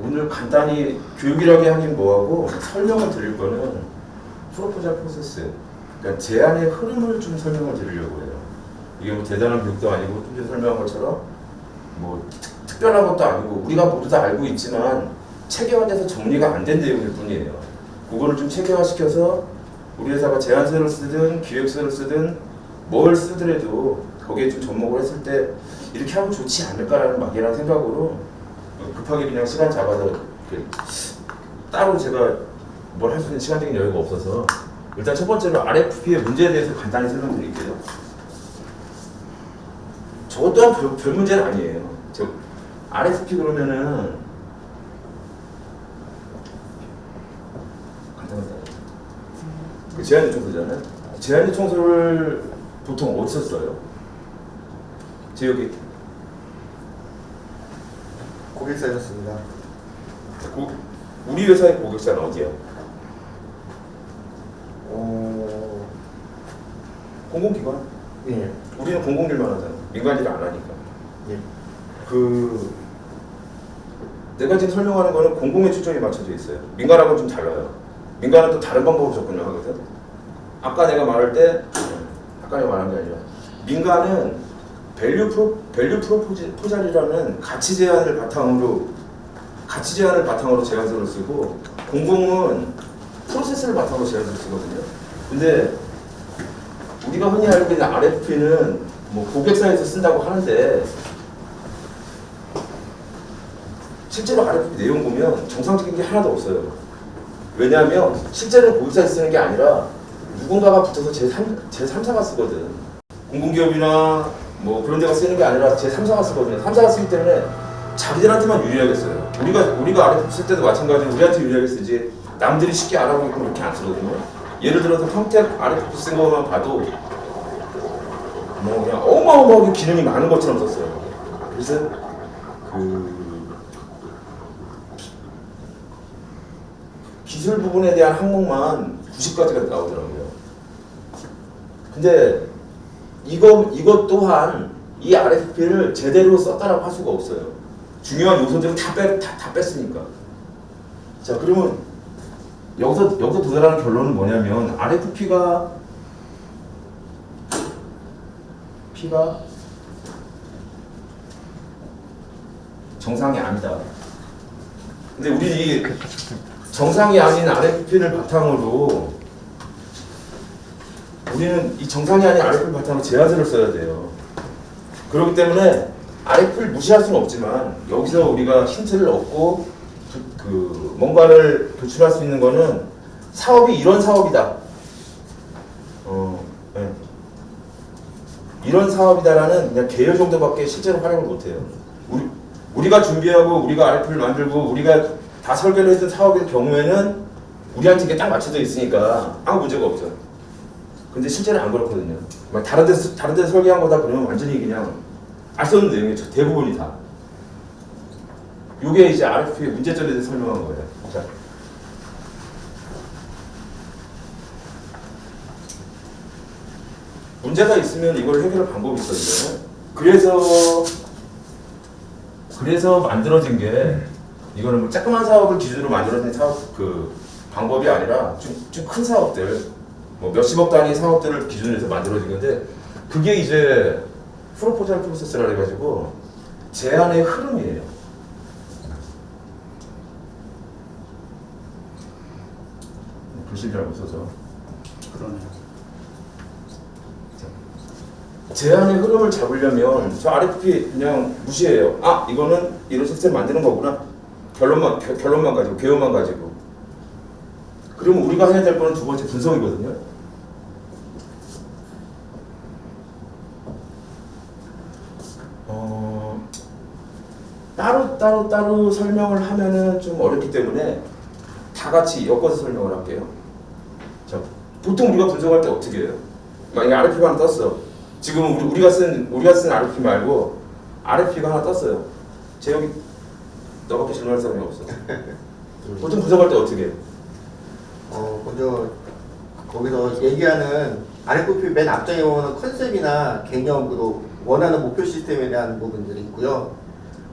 오늘 간단히 교육이라고 하긴 뭐하고 설명을 드릴 거는 프로포잘 프로세스, 그러니까 제안의 흐름을 좀 설명을 드리려고 해요. 이게 뭐 대단한 교육도 아니고 좀 전에 설명한 것처럼 뭐 특별한 것도 아니고 우리가 모두 다 알고 있지만 체계화돼서 정리가 안 된 내용일 뿐이에요. 그거를 좀 체계화시켜서 우리 회사가 제안서를 쓰든 기획서를 쓰든 뭘 쓰더라도 거기에 좀 접목을 했을 때 이렇게 하면 좋지 않을까라는 막연한 생각으로 급하게 그냥 시간 잡아서 따로 제가 뭘 할 수 있는 시간적인 여유가 없어서 일단 첫 번째로 RFP의 문제에 대해서 간단히 설명드릴게요. 저것 또한 별 문제는 아니에요. RFP 그러면은 간단하다. 그 제안 요청서잖아요. 제안 요청서를 보통 어디서 써요? 여기 고객사에서 씁니다. 우리 회사의 고객사는 어디야? 공공기관? 예. 우리는 공공일만 하잖아. 민간일 안 하니까. 예. 내가 지금 설명하는 거는 공공에 초점이 맞춰져 있어요. 민간하고는 좀 달라요. 민간은 또 다른 방법으로 접근을 하거든. 아까 내가 말한 게 아니라 민간은 밸류 프로포잘이라는 가치 제안을 바탕으로 제안서를 쓰고 공공은 프로세스를 바탕으로 제안서를 쓰거든요. 근데 우리가 흔히 알고 있는 RFP는 뭐 고객사에서 쓴다고 하는데 실제로 RFP 내용 보면 정상적인 게 하나도 없어요. 왜냐하면 실제로 고객사에서 쓰는 게 아니라 누군가가 붙어서 제3사가 쓰거든. 공공기업이나 뭐 그런 데가 쓰는 게 아니라 제3사가 쓰거든요. 3사가 쓰기 때문에 자기들한테만 유리하게 써요. 우리가 RFP 쓸 때도 마찬가지로 우리한테 유리하게 쓰지 남들이 쉽게 알아보고 그렇게 안 쓰거든요. 예를 들어서 평택 RFP 쓴 것만 봐도 뭐 그냥 어마어마하게 기능이 많은 것처럼 썼어요. 그래서 기술 부분에 대한 항목만 90가지가 나오더라고요. 근데 이것 또한 이 RFP를 제대로 썼다라고 할 수가 없어요. 중요한 요소들을 다 뺐으니까. 자, 그러면 여기서 도달하는 결론은 뭐냐면 RFP가 정상이 아니다. 근데 우리 정상이 아닌 RFP를 바탕으로 우리는 이 정상이 아닌 RFP를 바탕으로 제안서를 써야 돼요. 그렇기 때문에 RFP를 무시할 수는 없지만 여기서 우리가 힌트를 얻고 뭔가를 도출할 수 있는 거는 사업이 이런 사업이다. 네. 이런 사업이다라는 그냥 개요 정도밖에 실제로 활용을 못해요. 우리가 준비하고 우리가 RFP를 만들고 우리가 다 설계를 했던 사업의 경우에는 우리한테 이게 딱 맞춰져 있으니까 아무 문제가 없죠. 근데 실제는 안 그렇거든요. 다른 데서 설계한 거다 그러면 완전히 그냥 알 수 없는 내용이죠. 대부분이 다. 이게 이제 RFP의 문제점에 대해서 설명한 거예요. 자. 문제가 있으면 이걸 해결할 방법이 있거든요. 그래서 만들어진 게 이거는 뭐 조그만 사업을 기준으로 만들어진 사업 방법이 아니라 좀 큰 사업들, 뭐 몇십억 단위 사업들을 기준으로 해서 만들어진 건데 그게 이제 프로포잘 프로세스라 해가지고 제안의 흐름이에요. 글씨 잘 못 써서. 그러네요. 제안의 흐름을 잡으려면 저 RFP 그냥 무시해요. 아, 이거는 이런 시스템 만드는 거구나. 결론만 가지고, 개요만 가지고. 그러면 우리가 해야 될 거는 두 번째 분석이거든요. 따로 설명을 하면은 좀 어렵기 때문에 다 같이 엮어서 설명을 할게요. 자, 보통 우리가 분석할 때 어떻게 해요? 만약에 RFP가 하나 떴어. 지금 우리가 쓴 RFP 말고 RFP가 하나 떴어요. 재혁이 너밖에 질문할 사람이 없어. 보통 분석할 때 어떻게 해요? 먼저 거기서 얘기하는 RFP 맨 앞장에 보면 컨셉이나 개념, 그리고 원하는 목표 시스템에 대한 부분들이 있고요.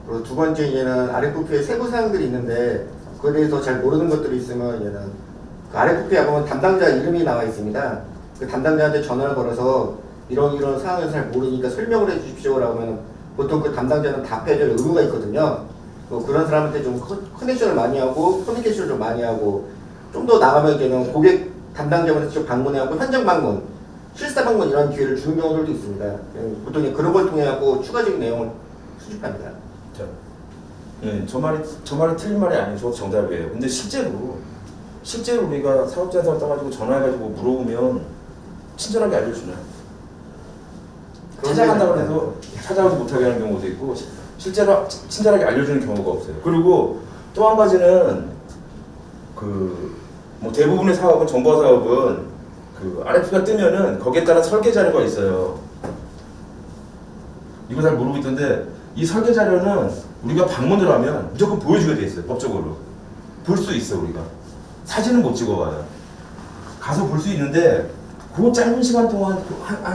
그리고 두 번째 얘는 RFP의 세부 사항들이 있는데 그거에 대해서 잘 모르는 것들이 있으면 얘는 그 RFP에 보면 담당자 이름이 나와 있습니다. 그 담당자한테 전화를 걸어서 이런 사항을 잘 모르니까 설명을 해 주십시오라고 하면 보통 그 담당자는 답해줄 의무가 있거든요. 그런 사람한테 좀 커넥션을 많이 하고 커뮤니케이션을 좀 많이 하고 좀 더 나가면 이제는 고객 담당자분을 직접 방문하고 현장 방문, 실사 방문 이런 기회를 주는 경우들도 있습니다. 보통 그런 걸 통해 갖고 추가적인 내용을 수집합니다. 자, 저 말이 틀린 말이 아니에요. 저도 정답이에요. 근데 실제로 우리가 사업자한테 떠가지고 전화해가지고 물어보면 친절하게 알려주나요? 찾아간다고 해도 찾아오지 못하게 하는 경우도 있고 실제로 친절하게 알려주는 경우가 없어요. 그리고 또 한 가지는 뭐 대부분의 사업은 정보화 사업은 그 RFP가 뜨면은 거기에 따라 설계 자료가 있어요. 이거 잘 모르고 있던데 이 설계 자료는 우리가 방문을 하면 무조건 보여주게 돼 있어요. 법적으로 볼 수 있어. 우리가 사진은 못 찍어봐요. 가서 볼 수 있는데 그 짧은 시간 동안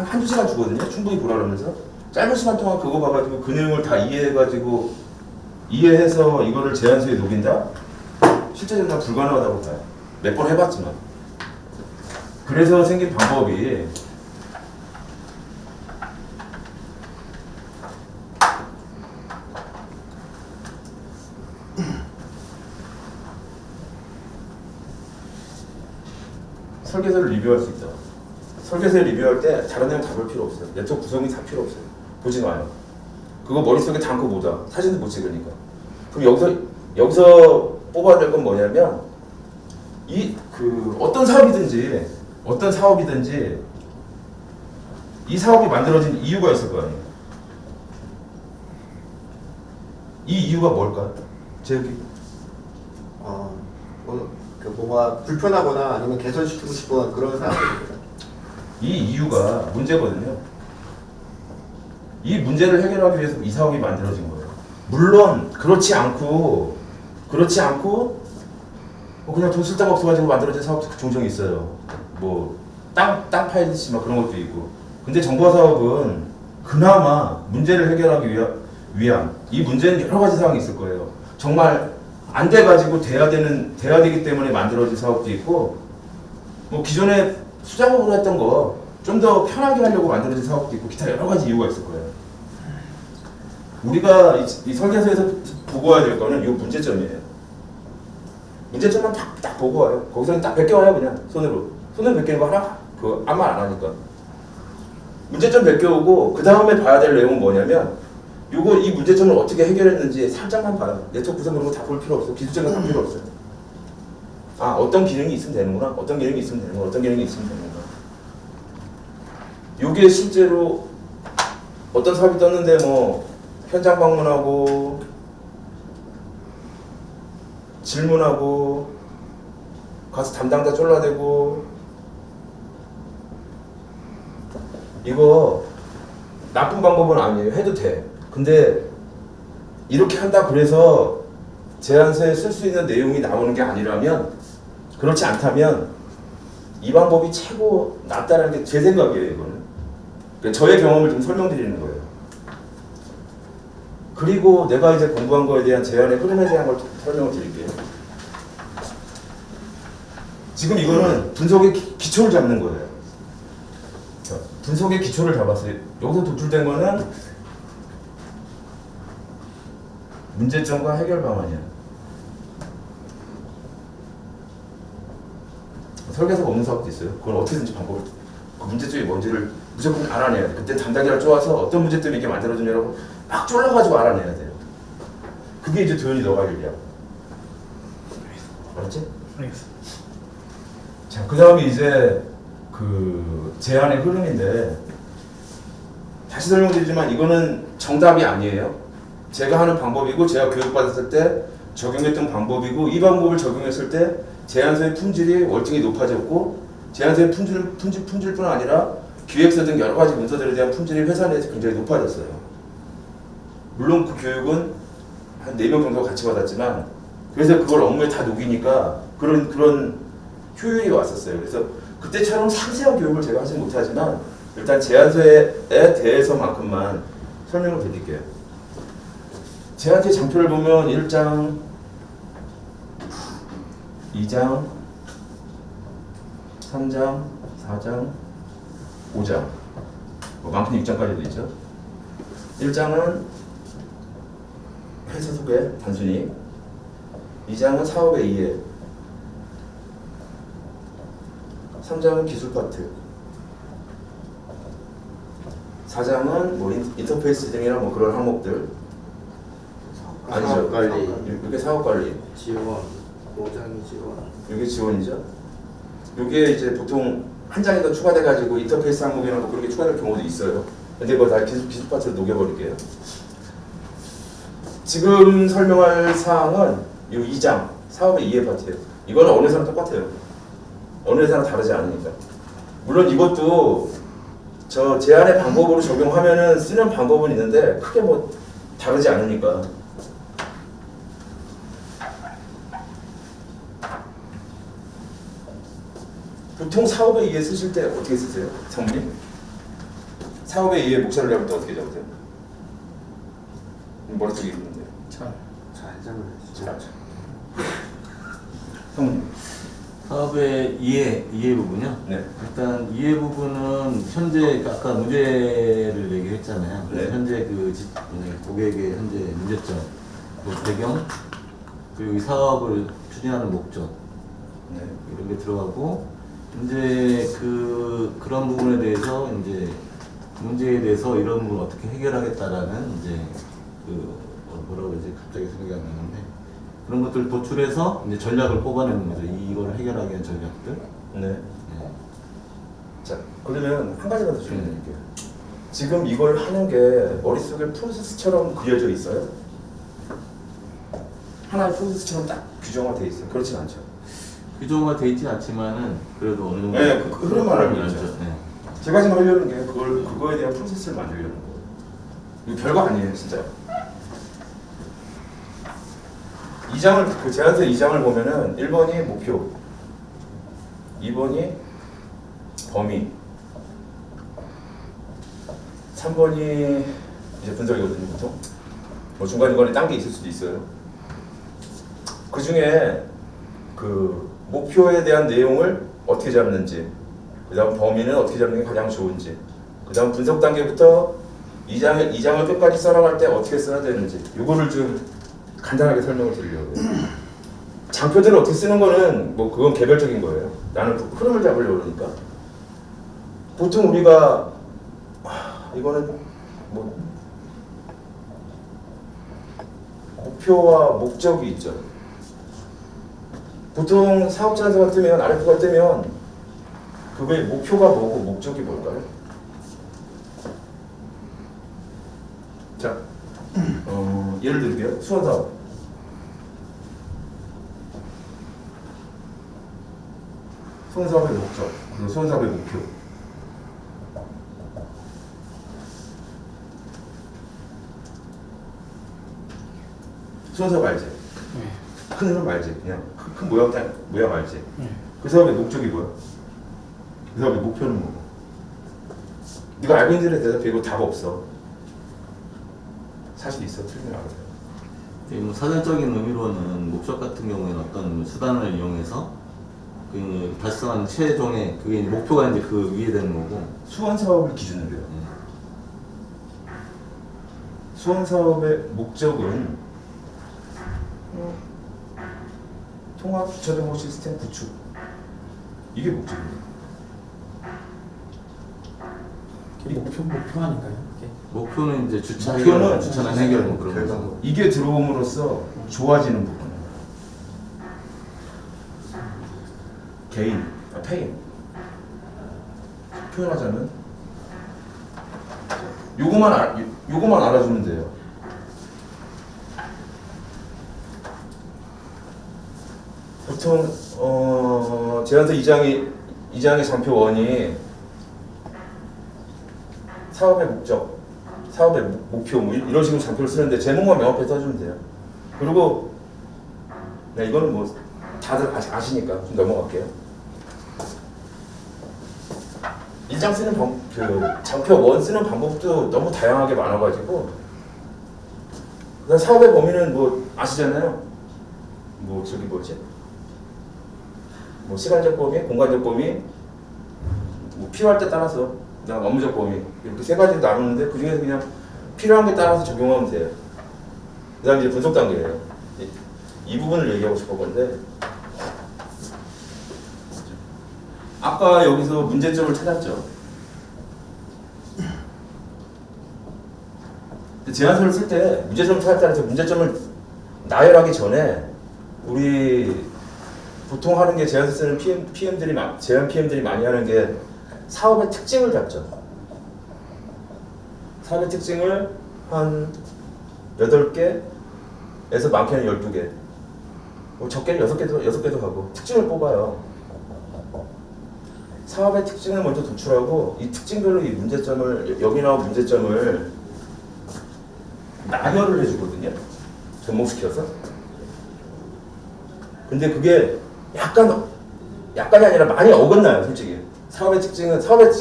한두 시간 주거든요. 충분히 보라 그러면서 짧은 시간 동안 그거 봐가지고 그 내용을 다 이해해서 이거를 제안서에 녹인다? 실제적으로 다 불가능하다고 봐요. 몇 번 해봤지만. 그래서 생긴 방법이 설계서를 리뷰할 수 있다. 설계서를 리뷰할 때 다른 내용 다 볼 필요 없어요. 네트워크 구성이 다 필요 없어요. 보지 마요. 그거 머릿속에 담고 보자. 사진도 못 찍으니까. 그럼 여기서 뽑아야 될 건 뭐냐면 어떤 사업이든지 이 사업이 만들어진 이유가 있을 거 아니에요. 이 이유가 뭘까? 제기. 뭐가 불편하거나 아니면 개선시키고 싶은 그런 사항들입니다. 이 이유가 문제거든요. 이 문제를 해결하기 위해서 이 사업이 만들어진 거예요. 물론 그렇지 않고 그냥 돈 쓸 데가 없어가지고 만들어진 사업도 종종 있어요. 뭐 땅 파이듯이 막 그런 것도 있고. 근데 정보화 사업은 그나마 문제를 해결하기 위한 이 문제는 여러 가지 사항이 있을 거예요. 정말 안 돼가지고 돼야 되기 때문에 만들어진 사업도 있고, 뭐 기존에 수작업으로 했던 거 좀 더 편하게 하려고 만들어진 사업도 있고, 기타 여러 가지 이유가 있을 거예요. 우리가 이 설계서에서 보고 와야 될 거는 이 문제점이에요. 문제점만 딱 보고 와요. 거기서는 딱 베껴와요. 그냥 손으로 베끼는 거 하나 아무 말 안 하니까. 문제점 베껴오고 그 다음에 봐야 될 내용은 뭐냐면 이 문제점을 어떻게 해결했는지 살짝만 봐요. 네트워크 구성 그런 거 다 볼 필요 없어. 기술적인 거 다 필요 없어요. 어떤 기능이 있으면 되는구나. 어떤 기능이 있으면 되는구나. 요게 실제로 어떤 사업이 떴는데 뭐 현장 방문하고 질문하고 가서 담당자 쫄라대고 이거 나쁜 방법은 아니에요. 해도 돼. 근데 이렇게 한다 그래서 제안서에 쓸 수 있는 내용이 나오는 게 아니라면, 그렇지 않다면 이 방법이 최고 낫다는 게 제 생각이에요. 이거는 그러니까 저의 경험을 좀 설명드리는 거예요. 그리고 내가 이제 공부한 거에 대한 제안의 흐름에 대한 걸 설명을 드릴게요. 지금 이거는 분석의 기초를 잡는 거예요. 분석의 기초를 잡았어요. 여기서 도출된 거는 문제점과 해결 방안이야. 설계서가 없는 사업도 있어요. 그건 어떻게든지 그 문제점이 뭔지를 무조건 알아내야 돼. 그때 담당자를 쪼아서 어떤 문제 때문에 이게 만들어졌냐고 막 쫄라가지고 알아내야 돼요. 그게 이제 도현이 너가 일이야. 알았지? 알겠어. 자, 그 다음에 이제 그 제안의 흐름인데, 다시 설명드리지만 이거는 정답이 아니에요. 제가 하는 방법이고 제가 교육받았을 때 적용했던 방법이고, 이 방법을 적용했을 때 제안서의 품질이 월등히 높아졌고, 제안서의 품질뿐 아니라 기획서 등 여러 가지 문서들에 대한 품질이 회사 내에서 굉장히 높아졌어요. 물론 그 교육은 한 4명 정도 같이 받았지만, 그래서 그걸 업무에 다 녹이니까 그런 효율이 왔었어요. 그래서 그때처럼 상세한 교육을 제가 하지 못하지만 일단 제안서에 대해서만큼만 설명을 드릴게요. 제한테 장표를 보면 1장, 2장, 3장, 4장, 5장, 뭐 많게는 6장까지도 있죠. 1장은 회사 소개 단순히, 2장은 사업의 이해, 3장은 기술 파트, 4장은 뭐 인터페이스 등이나 뭐 그런 항목들. 아니죠. 사업 관리, 이게 사업 관리. 지원, 5장이 지원. 이게 지원이죠. 이게 이제 보통 한 장이 더 추가돼가지고 인터페이스 항목이나 뭐 그런 게 추가될 경우도 있어요. 근데 그거 다 기술 파트로 녹여버릴게요. 지금 설명할 사항은 이 2장 사업의 이해 파트예요. 이거는 어느 회사나 똑같아요. 어느 회사나 다르지 않으니까. 물론 이것도 저 제안의 방법으로 적용하면은 쓰는 방법은 있는데 크게 뭐 다르지 않으니까. 보통 사업에 의해 쓰실 때 어떻게 쓰세요? 사모님? 사업에 의해 목차를 잡을 때 어떻게 잡으세요? 머릿속에 있는데. 잘 잡아야지. 사모님? 사업의 이해 부분이요? 네. 일단 이해 부분은 현재 아까 문제를 얘기했잖아요. 그래서 네. 현재 고객의 현재 문제점, 그 배경, 그리고 이 사업을 추진하는 목적 네. 이런 게 들어가고 이제 그런 부분에 대해서 이제 문제에 대해서 이런 부분을 어떻게 해결하겠다라는 이제 뭐라고 그러지 갑자기 생각이 안 나는데. 그런 것들 도출해서 이제 전략을 뽑아내는 거죠. 이거를 해결하기 위한 전략들. 네. 네. 자, 그러면 한 가지만 더 질문드릴게요. 지금 이걸 하는 게 머릿속에 프로세스처럼 그려져 있어요? 하나의 프로세스처럼 딱 규정화되어 있어요? 그렇진 않죠. 규정화 돼 있진 않지만은 그래도 어느 정도 네, 그 흐름만 알고 있죠. 네. 제가 지금 하려는 게 그거에 대한 프로세스를 만들려는 거예요. 이거 별거 아니에요, 진짜. 2장을, 그 제안서 2장을 보면은 1번이 목표, 2번이 범위, 3번이 이제 분석이거든요, 보통. 뭐 중간중간에 딴 게 있을 수도 있어요. 그 중에 그 목표에 대한 내용을 어떻게 잡는지, 그 다음 범위는 어떻게 잡는 게 가장 좋은지, 그 다음 분석 단계부터 2장을 끝까지 써나갈 때 어떻게 써야 되는지, 요거를 좀 간단하게 설명을 드리려고요. 장표들을 어떻게 쓰는 거는 뭐 그건 개별적인 거예요. 나는 그 흐름을 잡으려고 그러니까. 보통 우리가 이거는 뭐 목표와 목적이 있죠. 보통 사업 제안서가 뜨면 RF가 뜨면 그거의 목표가 뭐고 목적이 뭘까요? 자, 예를 들게요. 수원사업. 수원사업의 목적, 그리고 수원사업의 목표. 수원사업 알지? 네. 큰 흐름 알지? 그냥 큰 모양 알지? 그 사업의 목적이 뭐야? 그 사업의 목표는 뭐고? 네가 알고 있는 데에 대답해. 이거 답 없어. 사실 있어. 틀리면 알아요. 뭐 사전적인 의미로는 목적 같은 경우에는 어떤 수단을 이용해서 그 달성하는 최종의 그게 이제 목표가 이제 그 위에 되는 거고. 수원 사업을 기준으로 해요. 수원 사업의 목적은 통합 주차 정보 시스템 구축. 이게 목적입니다. 목표 아닌가요? 이게? 목표는 이제 주차 목표는 해결, 주차난 해결 뭐 그런 거. 이게 들어옴으로써 좋아지는 부분. 개인, 페인. 표현하자면 요거만 알아주면 돼요. 보통 제안서 2장의 장표 1이 사업의 목적, 사업의 목표 뭐 이런 식으로 장표를 쓰는데 제목만 명확하게 써주면 돼요. 그리고 네, 이거는 뭐 다들 아시니까 좀 넘어갈게요. 1장 쓰는 장표 1 쓰는 방법도 너무 다양하게 많아가지고 그 그다음 사업의 범위는 뭐 아시잖아요. 뭐 저기 뭐지? 뭐 시간적 범위, 공간적 범위, 뭐 필요할 때 따라서 그다음 업무적 범위 이렇게 세 가지로 나누는데 그 중에서 그냥 필요한 게 따라서 적용하면 돼요. 그다음 이제 분석 단계예요. 이 부분을 얘기하고 싶은 건데 아까 여기서 문제점을 찾았죠. 제안서를 쓸 때 문제점을 찾았다는 게 문제점을 나열하기 전에 우리 보통 하는 게 제안서 쓰는 제안 PM들이 많이 하는 게 사업의 특징을 잡죠. 사업의 특징을 한 8개에서 많게는 12개, 뭐 적게는 6개도 하고 특징을 뽑아요. 사업의 특징을 먼저 도출하고 이 특징별로 이 문제점을 여기 나온 문제점을 나열을 해주거든요. 접목시켜서. 근데 그게 약간이 아니라 많이 어긋나요, 솔직히. 사업의 특징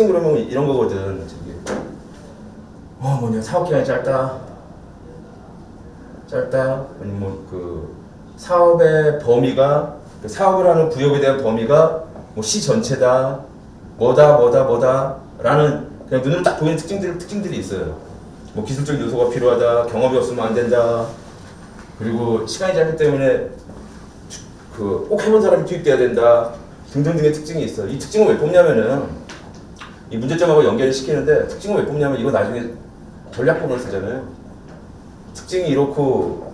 그러면 이런 거거든. 저기. 뭐냐, 사업 기간이 짧다. 아니면 그 사업의 범위가 그 사업을 하는 구역에 대한 범위가 뭐 시 전체다. 뭐다라는 그냥 눈으로 딱 보이는 특징들이 있어요. 뭐 기술적 요소가 필요하다, 경험이 없으면 안 된다, 그리고 시간이 짧기 때문에 그 꼭 해본 사람이 투입돼야 된다 등등등의 특징이 있어. 이 특징을 왜 뽑냐면은 이 문제점하고 연결을 시키는데 특징을 왜 뽑냐면 이거 나중에 전략본을 쓰잖아요. 특징이 이렇고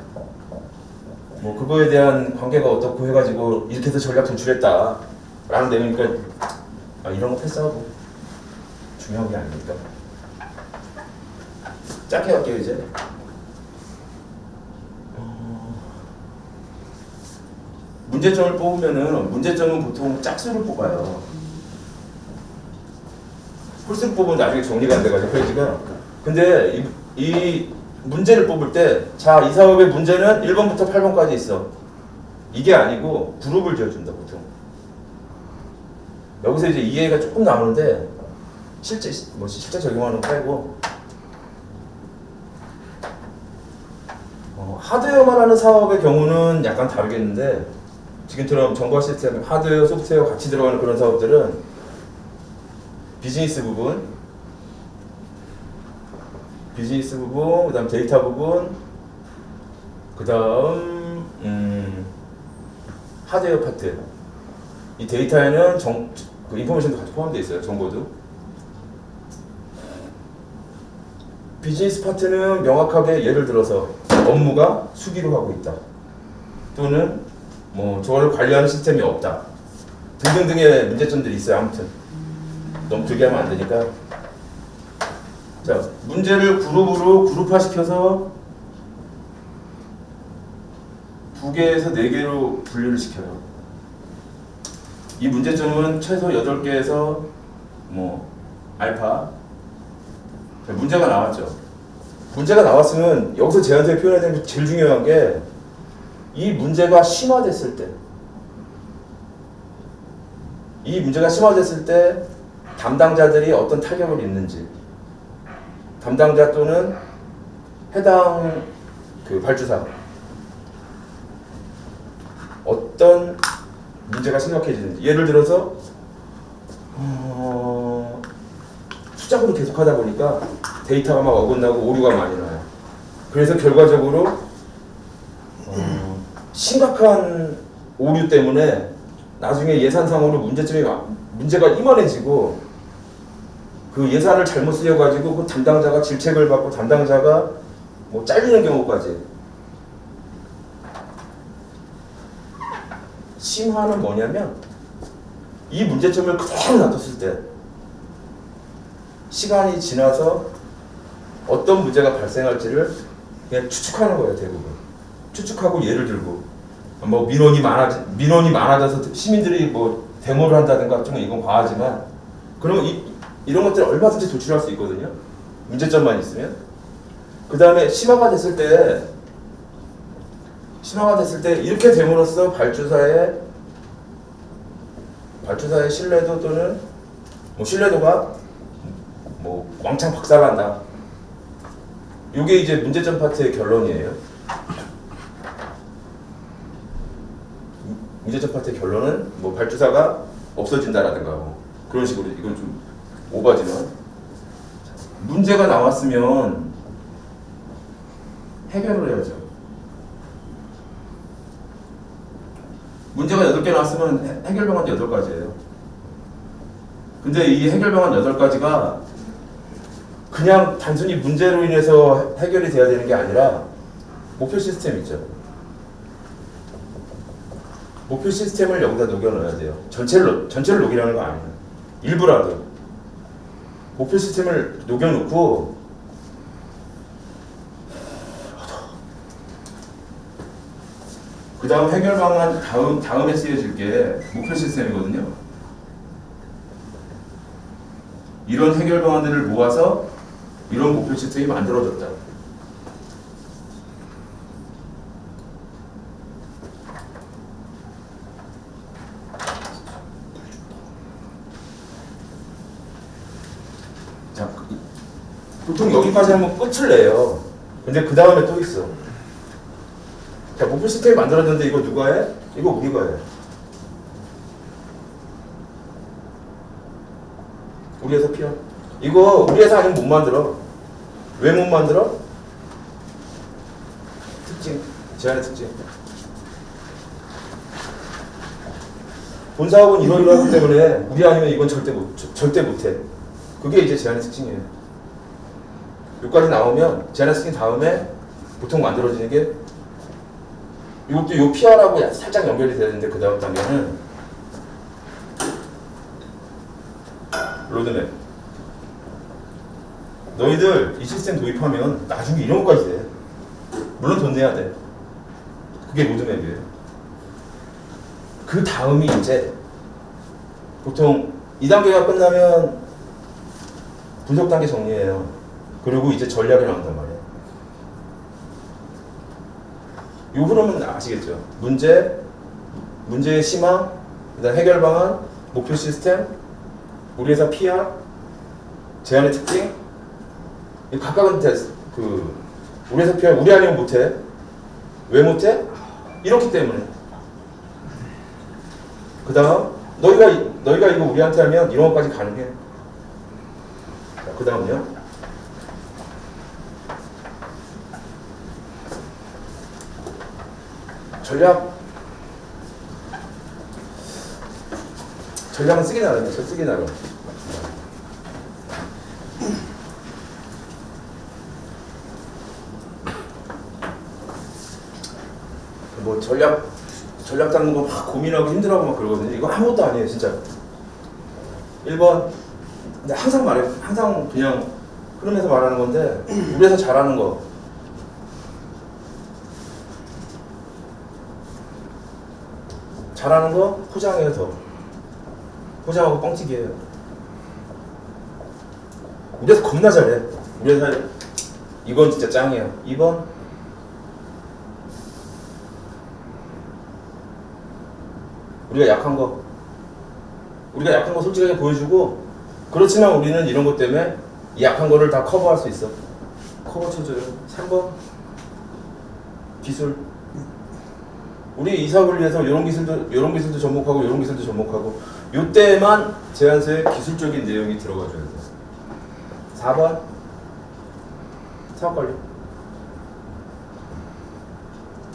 뭐 그거에 대한 관계가 어떻고 해가지고 이렇게 해서 전략 도출했다 라는 내용이니까 이런 거 패스하고 중요한 게 아닙니까? 짧게 할게요 이제. 문제점을 뽑으면은 문제점은 보통 짝수를 뽑아요. 홀수를 뽑으면 나중에 정리가 안 돼가지고 페이지가. 근데 이 문제를 뽑을 때 자, 이 사업의 문제는 1번부터 8번까지 있어. 이게 아니고 그룹을 지어준다 보통. 여기서 이제 이해가 조금 나오는데 실제 적용하는 거 빼고 하드웨어만 하는 사업의 경우는 약간 다르겠는데 지금처럼 정보 시스템, 하드웨어, 소프트웨어 같이 들어가는 그런 사업들은 비즈니스 부분, 그다음 데이터 부분, 그다음 하드웨어 파트. 이 데이터에는 그 인포메이션도 같이 포함되어 있어요. 정보도. 비즈니스 파트는 명확하게 예를 들어서 업무가 수기로 하고 있다. 또는 뭐 저거를 관리하는 시스템이 없다. 등등등의 문제점들이 있어요. 아무튼 너무 길게 하면 안 되니까. 자, 문제를 그룹화시켜서 2개에서 4개로 분류를 시켜요. 이 문제점은 최소 8개에서 뭐 알파. 자, 문제가 나왔죠. 문제가 나왔으면 여기서 제안서에 표현해야 되는 게 제일 중요한 게 이 문제가 심화됐을 때 담당자들이 어떤 타격을 입는지, 담당자 또는 해당 그 발주사 어떤 문제가 심각해지는지. 예를 들어서 수작으로 계속하다 보니까 데이터가 막 어긋나고 오류가 많이 나요. 그래서 결과적으로 심각한 오류 때문에 나중에 예산상으로 문제가 이만해지고 그 예산을 잘못 쓰여가지고 그 담당자가 질책을 받고 담당자가 뭐 잘리는 경우까지. 심화는 뭐냐면 이 문제점을 그대로 놔뒀을 때 시간이 지나서 어떤 문제가 발생할지를 그냥 추측하는 거예요. 대부분 추측하고 예를 들고 뭐 민원이 많아져서 시민들이 뭐 데모를 한다든가 좀 이건 과하지만 그러면 이런 것들을 얼마든지 도출할 수 있거든요. 문제점만 있으면. 그 다음에 심화가 됐을 때 이렇게 됨으로써 발주사의 신뢰도 또는 뭐 신뢰도가 뭐 왕창 박살난다. 이게 이제 문제점 파트의 결론이에요. 문제적 파트의 결론은 뭐 발주사가 없어진다라든가 뭐 그런 식으로 이건 좀 오바지만 문제가 나왔으면 해결을 해야죠. 문제가 8개 나왔으면 해결 방안 8가지예요. 근데 이 해결 방안 8가지가 그냥 단순히 문제로 인해서 해결이 돼야 되는 게 아니라 목표 시스템 있죠. 목표 시스템을 여기다 녹여 넣어야 돼요. 전체를 녹이라는 거 아니에요. 일부라도. 목표 시스템을 녹여 놓고 그 다음 해결 방안 다음에 쓰여질 게 목표 시스템이거든요. 이런 해결 방안들을 모아서 이런 목표 시스템이 만들어졌다. 자, 보통 여기까지 하면 끝을 내요. 근데 그 다음에 또 있어. 자, 목표 시스템이 만들어졌는데 이거 누가 해? 이거 우리가 해. 우리 회사 필요? 이거 우리 회사 아니면 못 만들어. 왜 못 만들어? 특징, 제안의 특징. 본 사업은 이러이러하기 때문에 우리 아니면 이건 절대 못해. 그게 이제 제안의 특징이에요. 여기까지 나오면 제안의 특징 다음에 보통 만들어지는 게 이것도 요 PR하고 살짝 연결이 되는데 그 다음 단계는 로드맵. 너희들 이 시스템 도입하면 나중에 이런 것까지 돼. 물론 돈 내야 돼. 그게 로드맵이에요. 그 다음이 이제 보통 2단계가 끝나면 분석 단계 정리해요. 그리고 이제 전략이 나온단 말이에요. 이 흐름은 아시겠죠? 문제의 심화, 그다음 해결 방안, 목표 시스템, 우리 회사 PR, 제안의 특징. 각각은 우리 회사 PR 우리 아니면 못해. 왜 못해? 이렇기 때문에. 그다음 너희가 이거 우리한테 하면 이런 것까지 가능해. 자, 그다음은요. 전략은 쓰기 나름이에요. 쓰기 나름. 뭐 전략 잡는 거 막 고민하고 힘들어하고 막 그러거든요. 이거 아무것도 아니에요, 진짜. 1번. 근데 항상 그냥 흐름에서 말하는 건데 우리 회사 잘하는 거. 잘하는 거 포장해요. 더 포장하고 뻥튀기해요. 우리 회사 겁나 잘해. 우리 회사 이건 진짜 짱이야. 2번 우리가 약한 거 솔직하게 보여주고, 그렇지만 우리는 이런 것 때문에 이 약한 거를 다 커버할 수 있어. 커버 쳐줘요. 3번 기술. 우리 이 사업을 위해서 이런 기술도 접목하고 이런 기술도 접목하고 이때만 제안서에 기술적인 내용이 들어가줘야 돼. 4번 사업관리.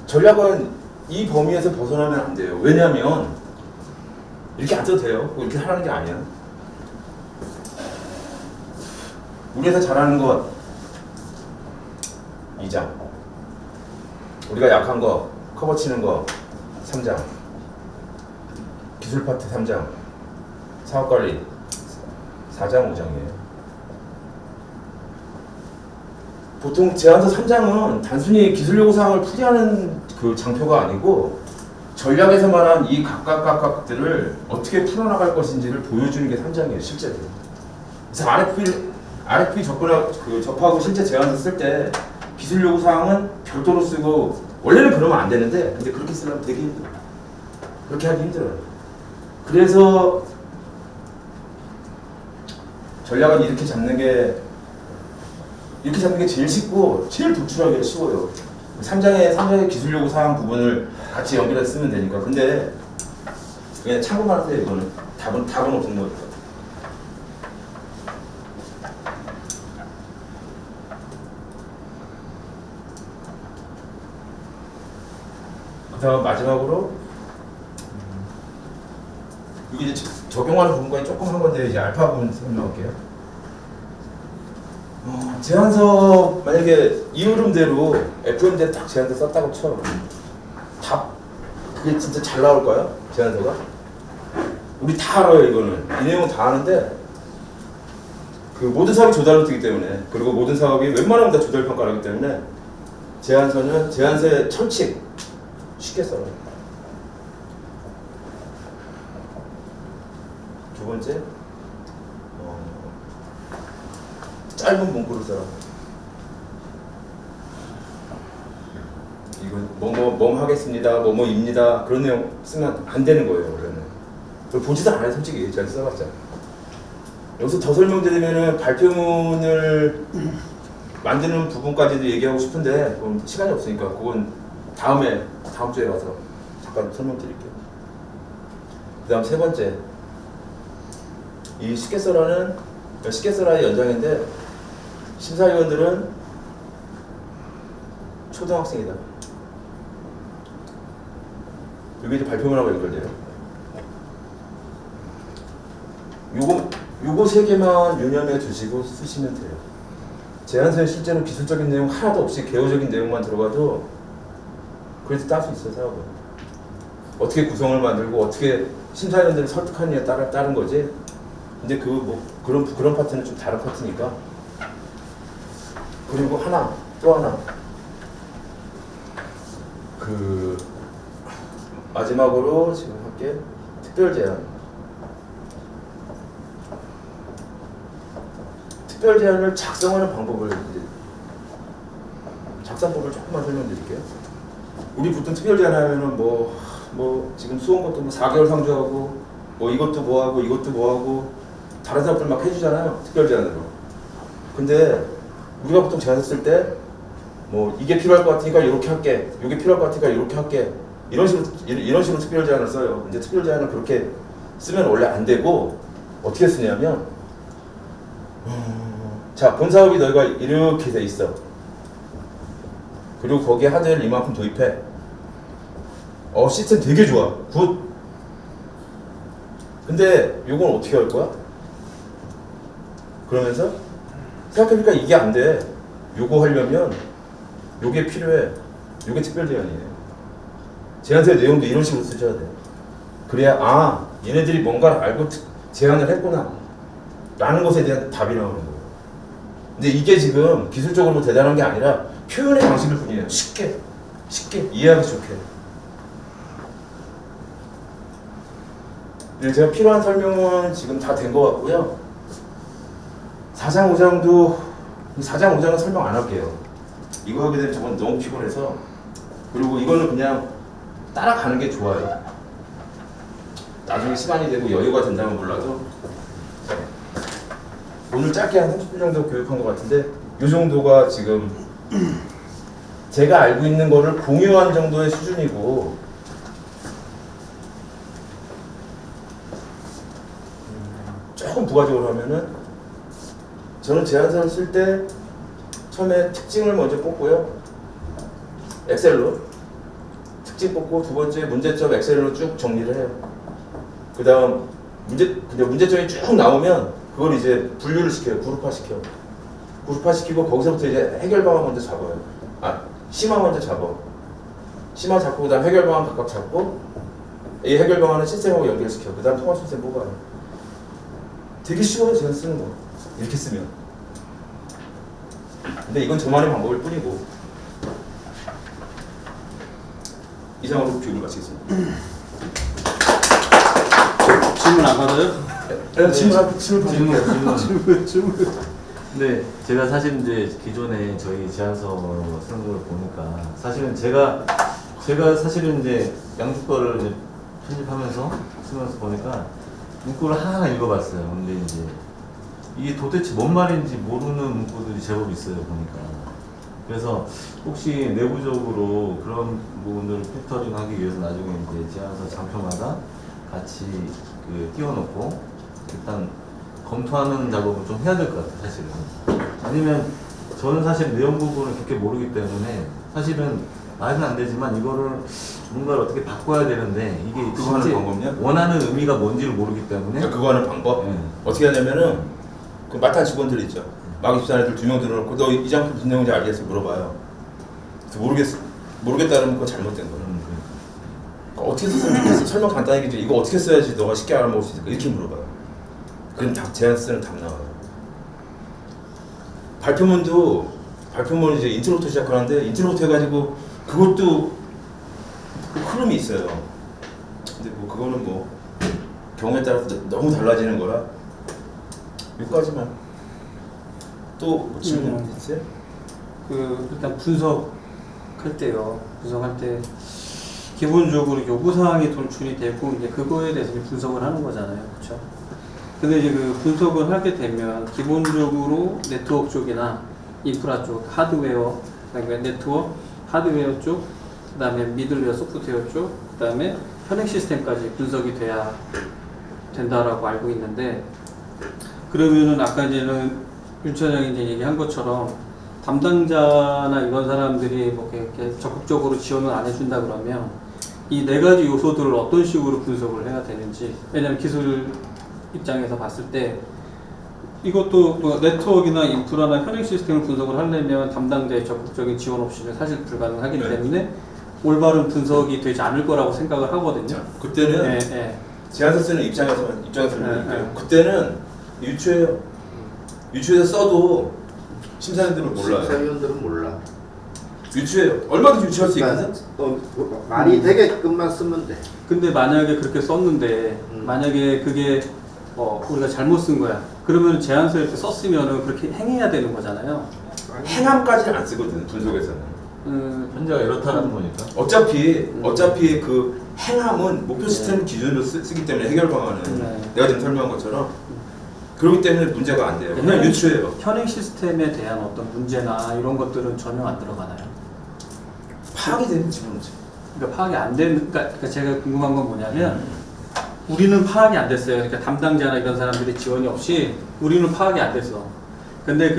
전략은 이 범위에서 벗어나면 안 돼요. 왜냐하면 이렇게 안 써도 돼요. 이렇게 하라는 게 아니야. 우리 회사 잘하는 것 2장. 우리가 약한 거 커버 치는 거 3장. 기술 파트 3장. 사업관리 4장 5장이에요. 보통 제안서 3장은 단순히 기술 요구사항을 풀이하는 그 장표가 아니고 전략에서 말한 이 각각들을 어떻게 풀어나갈 것인지를 보여주는 게 3장이에요, 실제로. 그래서 RFP 접하고 실제 제안서 쓸 때 기술 요구사항은 별도로 쓰고, 원래는 그러면 안 되는데, 근데 그렇게 쓰려면 되게 힘들어. 그렇게 하기 힘들어요. 그래서 전략은 이렇게 잡는 게 제일 쉽고 제일 도출하기가 쉬워요. 3장의 기술 요구 사항 부분을 같이 연결해서 쓰면 되니까. 근데 그냥 참고만 하세요. 이거는 답은 없는 거니까. 그다음 마지막으로 여기 이제 적용하는 부분까지 조금 한 건데 이제 알파 부분 설명할게요. 제한서 만약에 이 흐름대로 FM대로 딱 제한서 썼다고 쳐. 답 그게 진짜 잘 나올까요? 제한서가? 우리 다 알아요 이거는. 이 내용은 다 아는데 그 모든 사업이 조달로 뜨기 때문에 그리고 모든 사업이 웬만하면 다 조달 평가를 하기 때문에 제한서는 제한서의 철칙 쉽게 써요. 두 번째 짧은 문구를 써라. 이건 뭐뭐 하겠습니다, 뭐뭐입니다 그런 내용 쓰면 안 되는 거예요 원래는. 그걸 보지도 않아요 솔직히 제가 써봤자. 여기서 더 설명드리면은 발표문을 만드는 부분까지도 얘기하고 싶은데 그건 시간이 없으니까 그건 다음 주에 가서 잠깐 설명드릴게요. 그다음 세 번째 이 쉽게 써라는 쉽게 써라의 연장인데 심사위원들은 초등학생이다. 이게 이제 발표문하고 연결돼요. 요거 세 개만 유념해 두시고 쓰시면 돼요. 제안서에 실제로 기술적인 내용 하나도 없이 개요적인 내용만 들어가도 그래도 딸 수 있어요 사업은. 어떻게 구성을 만들고 어떻게 심사위원들을 설득하느냐에 따른 거지. 근데 그런 파트는 좀 다른 파트니까. 그리고 또 하나 마지막으로 지금 할게 특별 제안. 특별 제안을 작성하는 방법을 작성법을 조금만 설명드릴게요. 우리 보통 특별 제안 하면은 뭐 지금 수원 것도 4개월 상주하고 이것도 뭐하고 이것도 뭐하고 다른 사람들 막 해주잖아요 특별 제안으로. 근데 우리가 보통 제안 쓸 때 이게 필요할 것 같으니까 이렇게 할게, 이게 필요할 것 같으니까 이렇게 할게 이런 식으로 특별 제안을 써요. 근데 특별 제안을 그렇게 쓰면 원래 안 되고 어떻게 쓰냐면 자, 본 사업이 너희가 이렇게 돼 있어. 그리고 거기에 하드웨어를 이만큼 도입해. 시스템 되게 좋아. 굿. 근데 요건 어떻게 할 거야? 그러면서 생각해보니까 이게 안 돼. 요거 하려면 요게 필요해. 요게 특별 제안이에요. 제안서의 내용도 이런 식으로 쓰셔야 돼요. 그래야 얘네들이 뭔가를 알고 제안을 했구나 라는 것에 대한 답이 나오는 거예요. 근데 이게 지금 기술적으로 대단한 게 아니라 표현의 방식일 뿐이에요. 쉽게 이해하기 좋게. 네, 제가 필요한 설명은 지금 다 된 것 같고요. 4장 5장은 설명 안 할게요. 이거 하게 되면 저건 너무 피곤해서. 그리고 이거는 그냥 따라가는 게 좋아요. 나중에 시간이 되고 여유가 된다면 몰라도 오늘 짧게 한 30분 정도 교육한 것 같은데 이 정도가 지금 제가 알고 있는 거를 공유한 정도의 수준이고 조금 부가적으로 하면은 저는 제안서를 쓸 때 처음에 특징을 먼저 뽑고요. 엑셀로 특징 뽑고 두 번째 문제점 엑셀로 쭉 정리를 해요. 그 다음 문제점이 쭉 나오면 그걸 이제 분류를 시켜요. 그룹화시키고 거기서부터 이제 해결 방안 먼저 잡아요. 심화 먼저 잡아. 심화 잡고 그다음 해결 방안 각각 잡고 이 해결 방안은 시스템하고 연결시켜. 그다음 통합 시스템 뽑아요. 되게 쉬워요. 제가 쓰는 거. 이렇게 쓰면. 근데 이건 저만의 방법일 뿐이고. 이상으로 교육을 마치겠습니다. 질문 안 받아요? 네, 질문. 네, 제가 사실 이제 기존에 저희 제안서 쓰는 걸 보니까 사실은 제가 사실은 이제 양주 거를 이제 편집하면서 쓰면서 보니까 문구를 하나 읽어봤어요. 근데 이제 이게 도대체 뭔 말인지 모르는 문구들이 제법 있어요 보니까. 그래서 혹시 내부적으로 그런 부분들을 필터링하기 위해서 나중에 이제 제안서 장표마다 같이 띄워놓고 일단 검토하는 작업을 좀 해야 될 것 같아요, 사실은. 아니면 저는 사실 내용 부분을 그렇게 모르기 때문에 사실은 말은 안 되지만 이거를 뭔가를 어떻게 바꿔야 되는데 이게 그거 하는 실제 방법이요? 원하는 의미가 뭔지를 모르기 때문에 그러니까 그거 하는 방법 네. 어떻게 하냐면은 그 맡은 직원들 있죠. 막 입사한 애들 2명 들어놓고 너 이 장품 무슨 내용인지 알겠어 물어봐요. 그래서 모르겠다 그러면 그거 잘못된 거예요. 그러니까 어떻게 썼으면 좋겠어. 설명 간단하게 해줘. 이거 어떻게 써야지 너가 쉽게 알아먹을 수 있을까 이렇게 물어봐요. 그럼 답 제안 쓰는 답 나와요. 발표문은 이제 인트로부터 시작하는데 인트로부터 해가지고 그것도 그 흐름이 있어요. 근데 뭐 그거는 뭐 경우에 따라서 너무 달라지는 거라 여기까지만. 또 뭐 질문 있어요? 일단 분석할 때요. 분석할 때 기본적으로 요구 사항이 돌출이 되고 이제 그거에 대해서 이제 분석을 하는 거잖아요, 그렇죠? 근데 이제 그 분석을 하게 되면 기본적으로 네트워크 쪽이나 인프라 쪽, 하드웨어, 그다음에 네트워크, 하드웨어 쪽, 그다음에 미들웨어, 소프트웨어 쪽, 그다음에 현행 시스템까지 분석이 돼야 된다라고 알고 있는데, 그러면은 아까 이제는 윤 차장이 이제 얘기한 것처럼 담당자나 이런 사람들이 뭐 이렇게 적극적으로 지원을 안 해준다 그러면 이 네 가지 요소들을 어떤 식으로 분석을 해야 되는지. 왜냐하면 기술 입장에서 봤을 때 이것도 뭐 네트워크나 인프라나 현행 시스템을 분석을 하려면 담당자의 적극적인 지원 없이는 사실 불가능하기 네. 때문에 올바른 분석이 되지 않을 거라고 생각을 하거든요. 그때는 네, 네. 제안서 쓰는 입장에서 네, 설명드릴게요. 네. 그때는 유추해요. 유추해서 써도 심사위원들은 몰라요. 심사위원들은 몰라. 유추해요. 얼마든지 유추할 수 있거든. 말이 되게끔만 쓰면 돼. 근데 만약에 그렇게 썼는데 만약에 그게 우리가 잘못 쓴 거야. 그러면 제안서에 이렇게 썼으면은 그렇게 행해야 되는 거잖아요. 행함까지는 안 쓰거든 분석에서는. 현재가 이렇다는 거니까. 어차피 그 행함은 목표 시스템 기준으로 쓰기 때문에 해결 방안은 네. 내가 지금 설명한 것처럼 그렇기 때문에 문제가 안 돼요. 그냥 유추해요. 현행 시스템에 대한 어떤 문제나 이런 것들은 전혀 안 들어가나요? 파악이 되면 집어넣지. 그러니까 파악이 안 되는, 그러니까 제가 궁금한 건 뭐냐면 우리는 파악이 안 됐어요. 그러니까 담당자나 이런 사람들이 지원이 없이 우리는 파악이 안 됐어. 근데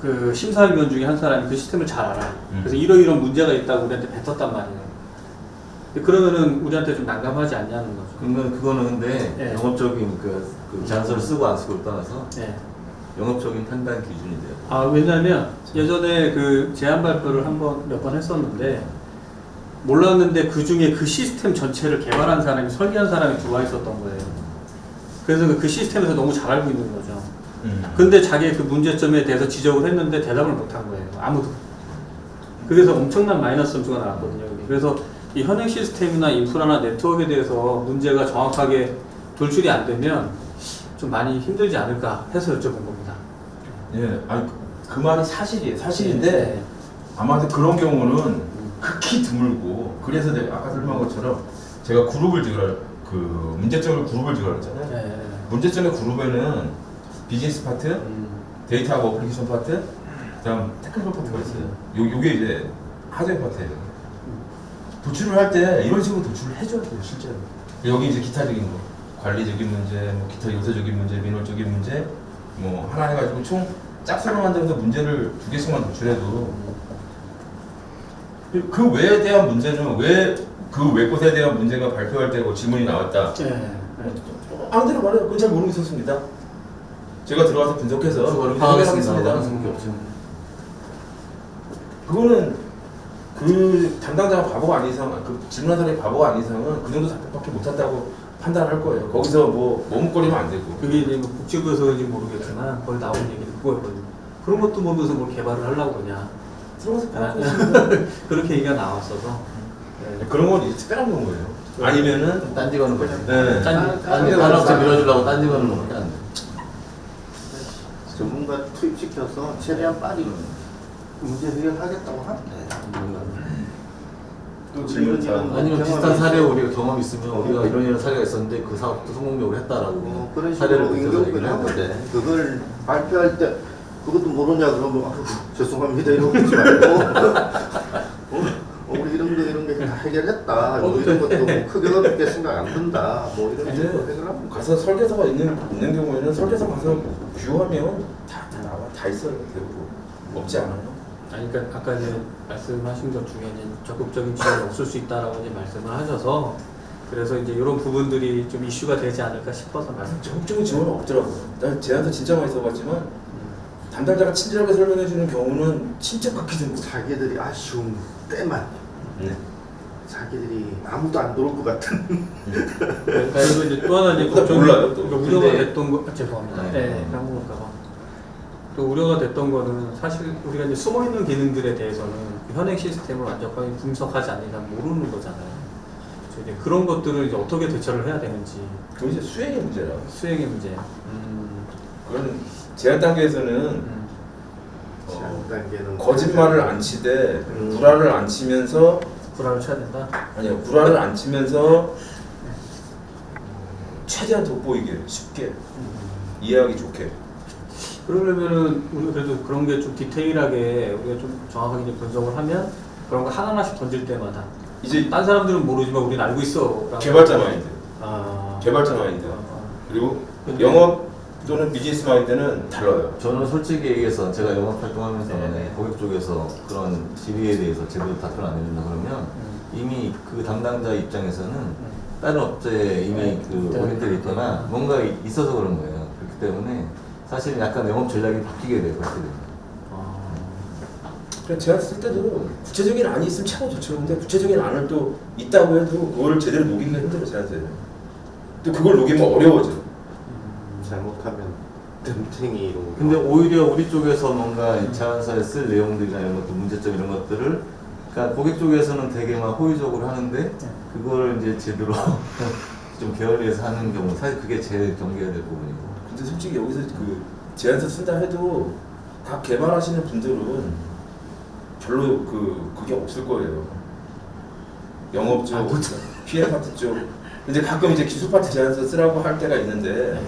그 심사위원 중에 한 사람이 그 시스템을 잘 알아. 그래서 이런 문제가 있다고 우리한테 뱉었단 말이에요. 그러면은 우리한테 좀 난감하지 않냐는 거죠. 그러면 그거는 근데 네. 영업적인 그 제안서를 쓰고 안 쓰고를 떠나서 네. 영업적인 판단 기준이 돼요. 왜냐면 예전에 그 제안 발표를 몇 번 했었는데 몰랐는데 그 중에 그 시스템 전체를 개발한 사람이 설계한 사람이 들어와 있었던 거예요. 그래서 그 시스템에서 너무 잘 알고 있는 거죠. 근데 자기의 그 문제점에 대해서 지적을 했는데 대답을 못 한 거예요. 아무도. 그래서 엄청난 마이너스 점수가 나왔거든요. 여기. 그래서 이 현행 시스템이나 인프라나 네트워크에 대해서 문제가 정확하게 돌출이 안 되면 좀 많이 힘들지 않을까 해서 여쭤본 겁니다. 예, 아니 그 말이 사실이에요. 사실인데 네. 아마도 그런 경우는 극히 드물고 그래서 내가 아까 설명한 것처럼 제가 그룹을 지으라 문제점을 그룹을 지으라 했잖아요. 네. 문제점의 그룹에는 비즈니스 파트, 데이터하고 어플리케이션 파트, 그다음 테크니컬 파트가 있어요. 요게 이제 하드웨어 파트예요. 도출을 할 때 이런 식으로 도출을 해줘야 돼요, 실제로. 여기 이제 기타적인 거, 관리적인 문제, 뭐 기타 요소적인 문제, 민원적인 문제, 뭐 하나 해가지고 총 짝수로 만들어서 문제를 2개씩만 도출해도 그 외에 대한 문제는 왜 그 외 곳에 대한 문제가 발표할 때 뭐 질문이 나왔다. 네. 아무데나 말해요. 그건 잘 모르겠었습니다. 제가 들어가서 분석해서 그거를 해결하겠습니다. 파악하는 수밖에 없죠. 그거는 그 담당자가 바보가 아닌 이상, 그 질문한 사람이 바보가 아닌 이상은 그 정도 답변밖에 못한다고 판단할 거예요. 거기서 뭐 머뭇거리면 안 되고. 그게 이제 뭐 복지부에서인지 모르겠지만 거기 나온 얘기는 그거였거든요. 그런 것도 보면서 뭘 개발을 하려고 그러냐. 들어가서 아, 파악하시면 그렇게 얘기가 나왔어서. 네. 그런 건 이제 특별한 건 거예요. 아니면은 딴지 거는 거지. 네. 딴지 산업체 밀어주려고 딴지 거는 거밖에 안 돼. 전문가 투입시켜서 최대한 빨리 문제 해결하겠다고 하는데. 또 질문 아니면 비슷한 사례 우리가 경험 있으면 우리가 이런 사례가 있었는데 그 사업도 성공적으로 했다라고 그런 사례를 식으로 들어서 응용을 얘기를 하면 하는데 돼. 그걸 발표할 때 그것도 모르냐 그러면 죄송합니다 이러고 있지 말고 우리 이런 우리가 이런 게 다 해결했다. 뭐 이런 것도 뭐 크게 어렵게 생각 안 든다. 뭐 이런 이제 식으로 해결하면 가서 설계서가 있는 경우에는 설계서 가서 뷰하면 다 나와, 다 있어요. 대부분 없지 않아요. 아니, 그러니까 아까 이제 말씀하신 것 중에 이제 적극적인 지원이 없을 수 있다라고 이제 말씀을 하셔서 그래서 이제 이런 부분들이 좀 이슈가 되지 않을까 싶어서 말씀. 적극적인 지원은 없더라고요. 난 제안서 진짜 많이 써봤지만 담당자가 친절하게 설명해주는 경우는 진짜 극히 드문 거예요. 자기들이 아쉬운 때만 네. 자기들이 아무도 안 돌을 것 같은 그리고 이제 또 하나 이제 그거 걱정이 몰라요, 또. 그러니까 우려가 근데- 됐던 거 죄송합니다. 네. 네, 한국일까봐. 또 우려가 됐던 거는 사실 우리가 이제 숨어 있는 기능들에 대해서는 그 현행 시스템을 완벽하게 분석하지 않는 이상 모르는 거잖아요. 그래서 이제 그런 것들을 이제 어떻게 대처를 해야 되는지 그건 이제 수행의 문제라. 수행의 문제. 그건 제안 단계에서는 제한 단계는 거짓말을 안 치되 구라를 안 치면서 불안을 쳐야 된다. 아니요 구라를 안 치면서 최대한 돋보이게 쉽게 이해하기 좋게. 그러려면은 우리가 그래도 그런 게 좀 디테일하게 우리가 좀 정확하게 이제 분석을 하면 그런 거 하나하나씩 던질 때마다 이제 딴 사람들은 모르지만 우리는 알고 있어. 라고. 개발자 마인드, 아. 개발자 마인드. 아. 그리고 근데- 영업 또는 비즈니스 마인드는 달라요. 저는 솔직히 얘기해서 제가 영업 활동하면서 네. 고객 쪽에서 그런 질의에 대해서 제대로 답변 안 해준다 그러면 이미 그 담당자 입장에서는 다른 업체에 이미 네. 그 네. 오리엔트가 있거나 뭔가 있어서 그런 거예요. 그렇기 때문에 사실 약간 영업 전략이 바뀌게 돼요. 그렇게 되면. 그냥 제안 쓸 때도 구체적인 안이 있으면 참 좋죠. 근데 구체적인 안을 또 있다고 해도 그걸 제대로 녹이기가 힘들어 제안서에. 또 그걸 녹이면 어려워져. 잘못하면 덤탱이로. 근데 오히려 우리 쪽에서 뭔가 제안서에 쓸 내용들이나 이런 것들, 문제점 이런 것들을 그러니까 고객 쪽에서는 되게 막 호의적으로 하는데 그걸 이제 제대로 좀 게을리해서 하는 경우 사실 그게 제일 경계해야 될 부분이고. 근데 솔직히 여기서 그 제안서 쓴다 해도 다 개발하시는 분들은 별로 그게 없을 거예요. 영업 쪽, PM 파트 쪽. 근데 가끔 이제 기술 파트 제안서 쓰라고 할 때가 있는데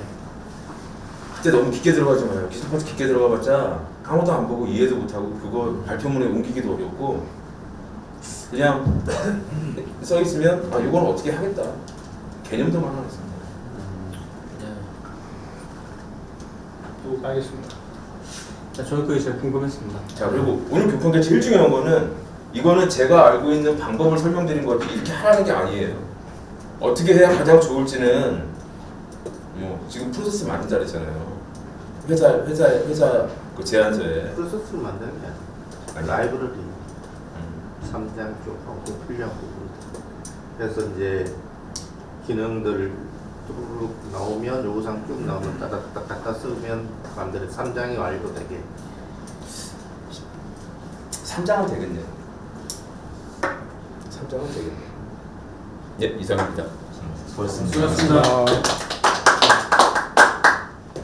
그때 너무 깊게 들어가지 마요. 기술 파트 깊게 들어가봤자 아무도 안 보고 이해도 못하고 그거 발표문에 옮기기도 어렵고 그냥 써 있으면 아 이건 어떻게 하겠다. 개념도만 하나 있습니다. 또 알겠습니다. 자, 저는 그게 제일 궁금했습니다. 자 그리고 오늘 교육한게 제일 중요한 거는 이거는 제가 알고 있는 방법을 설명드린 거지 이렇게 하라는 게 아니에요. 어떻게 해야 가장 좋을지는 뭐 지금 프로세스 만든 자리잖아요. 회사 그 제안서에 프로세스를 만드는 게 아니야. 라이브러리 3장 쪽하고 필요한 부분들. 그래서 이제 기능들 쭉 나오면 요구사항 쭉 나오면 따닥따닥 갖다 쓰면 사람들이 3장이 완료되게. 3장은 되겠네요. 3장은 되겠네요. 예, 이상입니다. 수고하셨습니다. 수고하셨습니다.